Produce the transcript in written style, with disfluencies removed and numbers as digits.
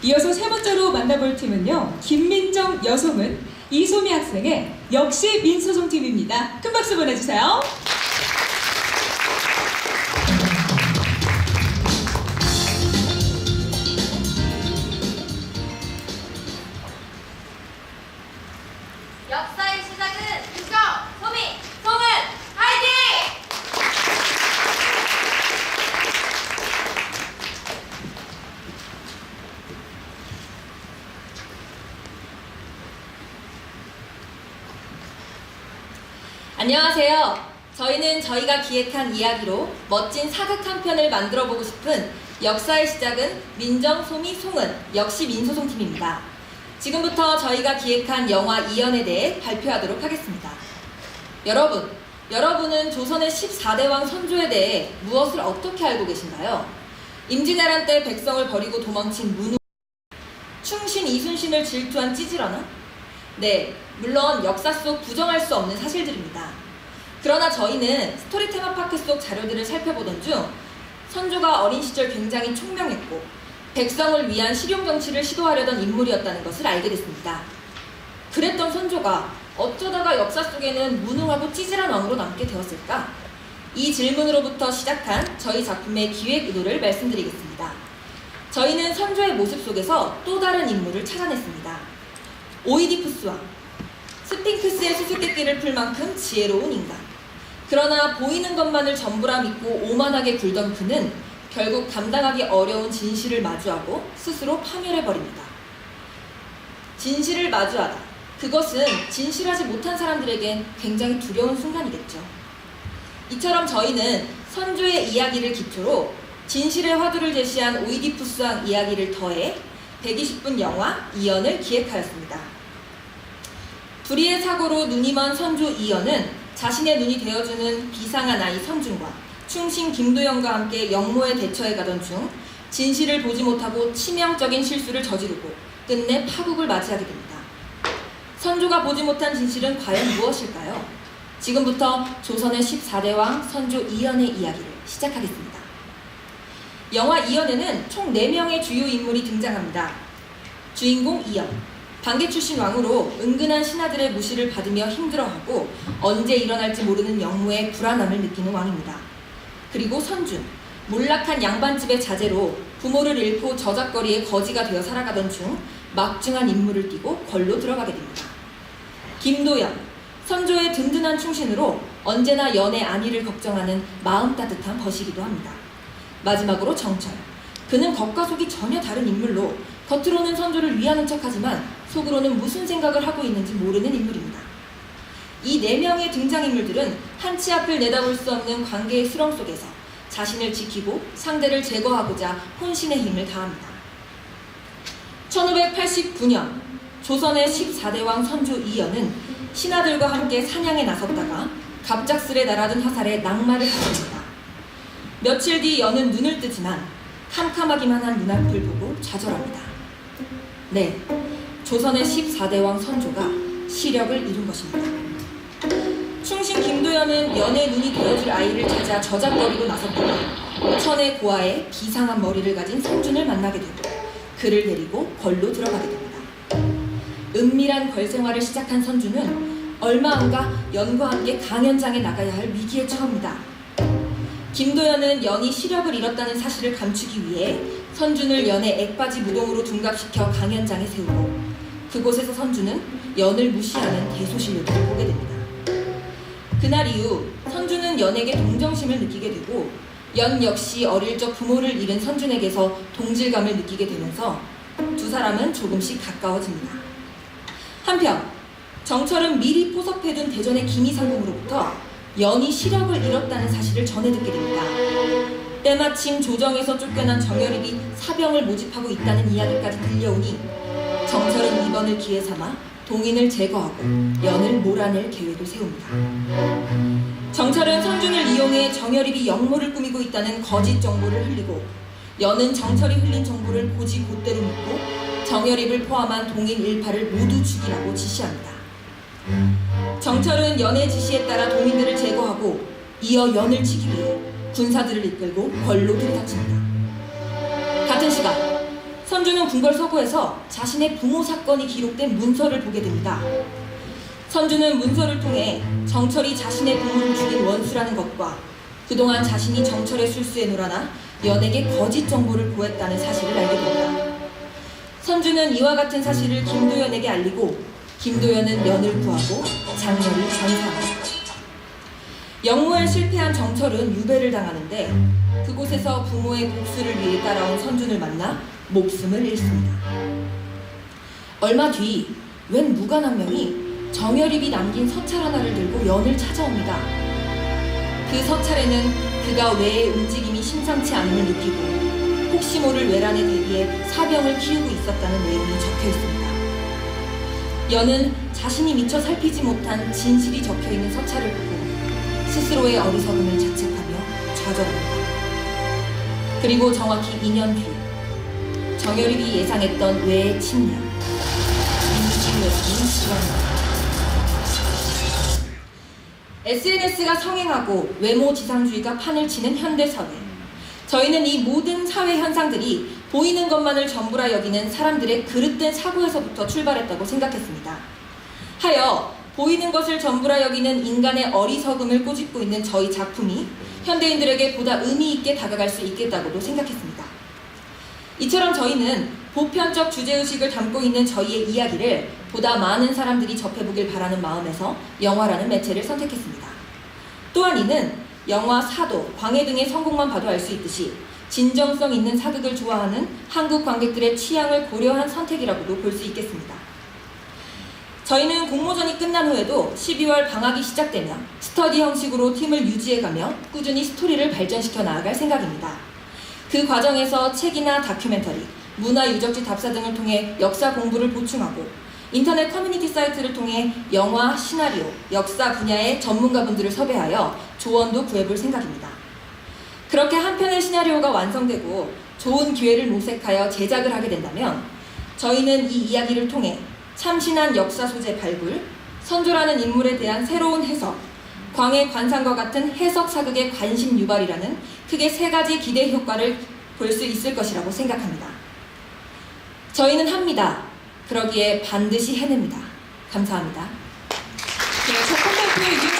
이어서 세 번째로 만나볼 팀은요, 김민정 여송은 이소미 학생의 역시 민소송팀입니다. 큰 박수 보내주세요. 역사의 시작은 민정, 소미, 송은, 화이팅! 안녕하세요. 저희는 저희가 기획한 이야기로 멋진 사극 한 편을 만들어보고 싶은 역사의 시작은 민정, 소미, 송은 역시 민소송팀입니다. 지금부터 저희가 기획한 영화 이연에 대해 발표하도록 하겠습니다. 여러분은 조선의 14대 왕 선조에 대해 무엇을 어떻게 알고 계신가요? 임진왜란 때 백성을 버리고 도망친 문우, 충신 이순신을 질투한 찌질하나? 네, 물론 역사 속 부정할 수 없는 사실들입니다. 그러나 저희는 스토리 테마파크 속 자료들을 살펴보던 중 선조가 어린 시절 굉장히 총명했고 백성을 위한 실용정치를 시도하려던 인물이었다는 것을 알게 됐습니다. 그랬던 선조가 어쩌다가 역사 속에는 무능하고 찌질한 왕으로 남게 되었을까? 이 질문으로부터 시작한 저희 작품의 기획 의도를 말씀드리겠습니다. 저희는 선조의 모습 속에서 또 다른 인물을 찾아냈습니다. 오이디푸스 왕, 스핑크스의 수수께끼를 풀 만큼 지혜로운 인간. 그러나 보이는 것만을 전부라 믿고 오만하게 굴던 그는 결국 감당하기 어려운 진실을 마주하고 스스로 파멸해버립니다. 진실을 마주하다. 그것은 진실하지 못한 사람들에겐 굉장히 두려운 순간이겠죠. 이처럼 저희는 선조의 이야기를 기초로 진실의 화두를 제시한 오이디푸스 왕 이야기를 더해 120분 영화 이연을 기획하였습니다. 불의의 사고로 눈이 먼 선조 이연은 자신의 눈이 되어주는 비상한 아이 선준과 충신 김도영과 함께 영모에 대처해 가던 중 진실을 보지 못하고 치명적인 실수를 저지르고 끝내 파국을 맞이하게 됩니다. 선조가 보지 못한 진실은 과연 무엇일까요? 지금부터 조선의 14대 왕 선조 이연의 이야기를 시작하겠습니다. 영화 이연에는 총 4명의 주요 인물이 등장합니다. 주인공 이연, 반개 출신 왕으로 은근한 신하들의 무시를 받으며 힘들어하고 언제 일어날지 모르는 영모의 불안함을 느끼는 왕입니다. 그리고 선준, 몰락한 양반집의 자제로 부모를 잃고 저작거리의 거지가 되어 살아가던 중 막중한 임무를 띠고 걸로 들어가게 됩니다. 김도연, 선조의 든든한 충신으로 언제나 연의 안위를 걱정하는 마음 따뜻한 벗이기도 합니다. 마지막으로 정철, 그는 겉과 속이 전혀 다른 인물로 겉으로는 선조를 위하는 척하지만 속으로는 무슨 생각을 하고 있는지 모르는 인물입니다. 이 4명의 등장인물들은 한치 앞을 내다볼 수 없는 관계의 수렁 속에서 자신을 지키고 상대를 제거하고자 혼신의 힘을 다합니다. 1589년 조선의 14대 왕 선조 이연은 신하들과 함께 사냥에 나섰다가 갑작스레 날아든 화살에 낙마를 당합니다. 며칠 뒤 연은 눈을 뜨지만 캄캄하기만 한 눈앞을 보고 좌절합니다. 네, 조선의 14대 왕 선조가 시력을 잃은 것입니다. 충신 김도연은 연의 눈이 되어줄 아이를 찾아 저작거리고 나섰다가 천의 고아의 비상한 머리를 가진 선준을 만나게 되고 그를 데리고 걸로 들어가게 됩니다. 은밀한 걸 생활을 시작한 선준은 얼마 안가 연과 함께 강연장에 나가야 할 위기에 처합니다. 김도연은 연이 시력을 잃었다는 사실을 감추기 위해 선준을 연의 액바지 무동으로 둔갑시켜 강연장에 세우고 그곳에서 선준은 연을 무시하는 대소신료들을 보게 됩니다. 그날 이후 선준은 연에게 동정심을 느끼게 되고 연 역시 어릴 적 부모를 잃은 선준에게서 동질감을 느끼게 되면서 두 사람은 조금씩 가까워집니다. 한편 정철은 미리 포섭해둔 대전의 기미상궁으로부터 연이 시력을 잃었다는 사실을 전해 듣게 됩니다. 때마침 조정에서 쫓겨난 정열입이 사병을 모집하고 있다는 이야기까지 들려오니 정철은 이번을 기회 삼아 동인을 제거하고 연을 몰아낼 계획을 세웁니다. 정철은 선준을 이용해 정열입이 영모를 꾸미고 있다는 거짓 정보를 흘리고 연은 정철이 흘린 정보를 고지 곧대로 묻고 정열입을 포함한 동인 일파를 모두 죽이라고 지시합니다. 정철은 연의 지시에 따라 동인들을 제거하고 이어 연을 치기 위해 군사들을 이끌고 걸로 들이닥칩니다. 같은 시간 선주는 궁궐서고에서 자신의 부모 사건이 기록된 문서를 보게 됩니다. 선주는 문서를 통해 정철이 자신의 부모를 죽인 원수라는 것과 그동안 자신이 정철의 술수에 놀아나 연에게 거짓 정보를 보였다는 사실을 알게 됩니다. 선주는 이와 같은 사실을 김도연에게 알리고 김도연은 면을 구하고 장녀를 전사합니다. 영모에 실패한 정철은 유배를 당하는데 그곳에서 부모의 복수를 위해 따라온 선준을 만나 목숨을 잃습니다. 얼마 뒤 웬 무관 한 명이 정여립이 남긴 서찰 하나를 들고 연을 찾아옵니다. 그 서찰에는 그가 외의 움직임이 심상치 않음을 느끼고 혹시 모를 외란에 대비해 사병을 키우고 있었다는 내용이 적혀 있습니다. 연은 자신이 미처 살피지 못한 진실이 적혀있는 서찰을 보고 스스로의 어리석음을 자책하며 좌절합니다. 그리고 정확히 2년 뒤 정여립이 예상했던 외의 침략 민주주의였던 실현입니다. SNS가 성행하고 외모 지상주의가 판을 치는 현대사회. 저희는 이 모든 사회 현상들이 보이는 것만을 전부라 여기는 사람들의 그릇된 사고에서부터 출발했다고 생각했습니다. 하여 보이는 것을 전부라 여기는 인간의 어리석음을 꼬집고 있는 저희 작품이 현대인들에게 보다 의미 있게 다가갈 수 있겠다고도 생각했습니다. 이처럼 저희는 보편적 주제의식을 담고 있는 저희의 이야기를 보다 많은 사람들이 접해보길 바라는 마음에서 영화라는 매체를 선택했습니다. 또한 이는 영화, 사도, 광해 등의 성공만 봐도 알 수 있듯이 진정성 있는 사극을 좋아하는 한국 관객들의 취향을 고려한 선택이라고도 볼 수 있겠습니다. 저희는 공모전이 끝난 후에도 12월 방학이 시작되며 스터디 형식으로 팀을 유지해가며 꾸준히 스토리를 발전시켜 나아갈 생각입니다. 그 과정에서 책이나 다큐멘터리, 문화유적지 답사 등을 통해 역사 공부를 보충하고 인터넷 커뮤니티 사이트를 통해 영화, 시나리오, 역사 분야의 전문가분들을 섭외하여 조언도 구해볼 생각입니다. 그렇게 한 편의 시나리오가 완성되고 좋은 기회를 모색하여 제작을 하게 된다면 저희는 이 이야기를 통해 참신한 역사 소재 발굴, 선조라는 인물에 대한 새로운 해석, 광해 관상과 같은 해석 사극의 관심 유발이라는 크게 3가지 기대 효과를 볼 수 있을 것이라고 생각합니다. 저희는 합니다. 그러기에 반드시 해냅니다. 감사합니다. 네, 작품 발표에